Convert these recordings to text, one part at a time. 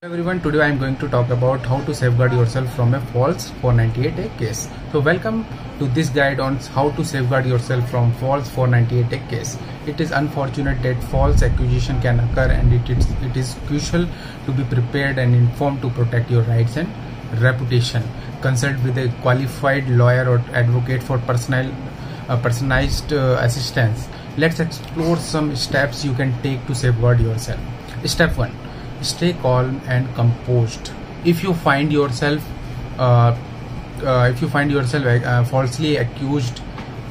Everyone, today I am going to talk about how to safeguard yourself from a false 498A case. So welcome to this guide on how to safeguard yourself from false 498A case. It is unfortunate that false accusation can occur, and it is crucial to be prepared and informed to protect your rights and reputation. Consult with a qualified lawyer or advocate for personalized assistance. Let's explore some steps you can take to safeguard yourself. Step 1. Stay calm and composed. If you find yourself falsely accused,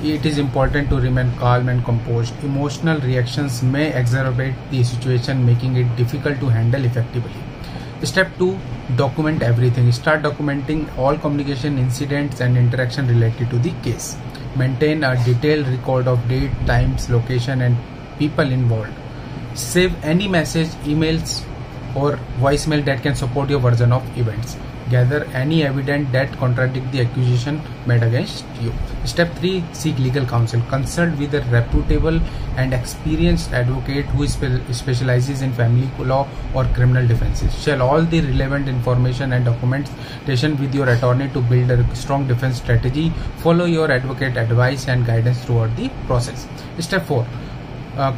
it is important to remain calm and composed. Emotional reactions may exacerbate the situation, making it difficult to handle effectively. Step 2. Document everything. Start documenting all communication, incidents and interaction related to the case. Maintain a detailed record of date, times, location and people involved. Save any message, emails or voicemail that can support your version of events. Gather any evidence that contradict the accusation made against you. Step 3. Seek legal counsel. Consult with a reputable and experienced advocate who specializes in family law or criminal defenses. Share all the relevant information and documentation with your attorney to build a strong defense strategy. Follow your advocate advice and guidance throughout the process. Step 4.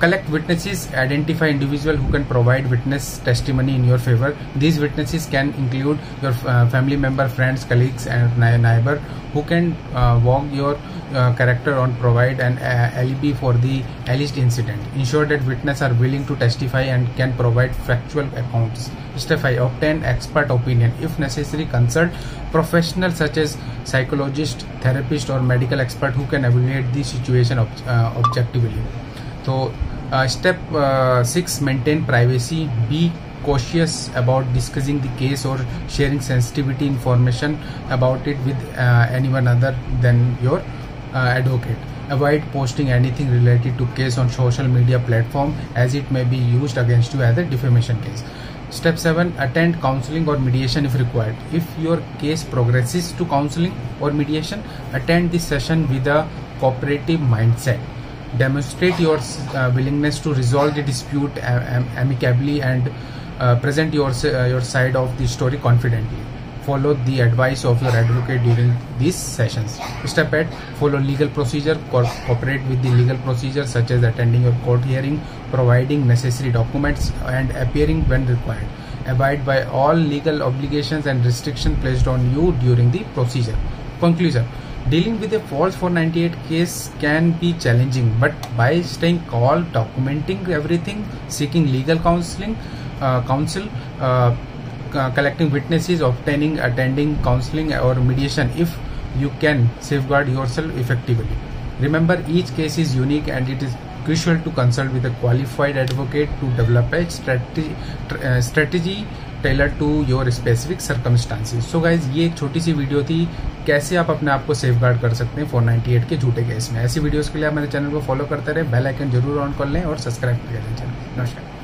Collect witnesses. Identify individuals who can provide witness testimony in your favor. These witnesses can include your family member, friends, colleagues and neighbor who can walk your character or provide an alibi for the alleged incident. Ensure that witnesses are willing to testify and can provide factual accounts. Step 5. Obtain expert opinion. If necessary, consult professionals such as psychologist, therapist or medical expert who can evaluate the situation objectively. So step 6. Maintain privacy. Be cautious about discussing the case or sharing sensitivity information about it with anyone other than your advocate. Avoid posting anything related to case on social media platform, as it may be used against you as a defamation case. Step 7. Attend counseling or mediation if required. If your case progresses to counseling or mediation, attend this session with a cooperative mindset. Demonstrate your willingness to resolve the dispute amicably and present your side of the story confidently. Follow the advice of your advocate during these sessions. Step 8. Follow legal procedure. Cooperate with the legal procedure such as attending your court hearing, providing necessary documents and appearing when required. Abide by all legal obligations and restrictions placed on you during the procedure. Conclusion. Dealing with a false 498 case can be challenging, but by staying calm, documenting everything, seeking legal counsel, collecting witnesses, attending counseling or mediation, if you can safeguard yourself effectively. Remember, each case is unique and it is crucial to consult with a qualified advocate to develop a strategy tailored to your specific circumstances. So guys, ये एक छोटी सी video थी कैसे आप अपने आप को safeguard कर सकते हैं 498 के झूठे केस में। ऐसी वीडियोस के लिए आप मेरे चैनल को फॉलो करते रहे, बेल आइकन जरूर ऑन कर लें और सब्सक्राइब कर लें चैनल। नमस्कार।